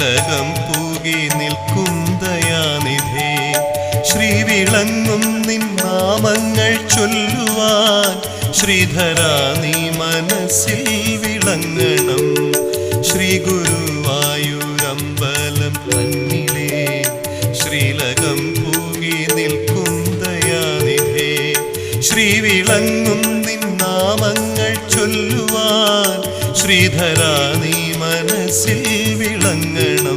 ശ്രീലകം പൂകി നിൽക്കും ദയാനിധേ ശ്രീവിളങ്ങും നിൻ നാമങ്ങൾ ചൊല്ലുവാൻ ശ്രീധരാ നീ മനസ്സിൽ വിളങ്ങണം. ശ്രീ ഗുരുവായൂരമ്പലം തന്നിലേ ശ്രീലകം പൂകി നിൽക്കും ദയാനിധേ ശ്രീവിളങ്ങും നിൻ നാമങ്ങൾ ചൊല്ലുവാൻ ശ്രീധരാ നീ മനസ്സിൽ വിളങ്ങണം.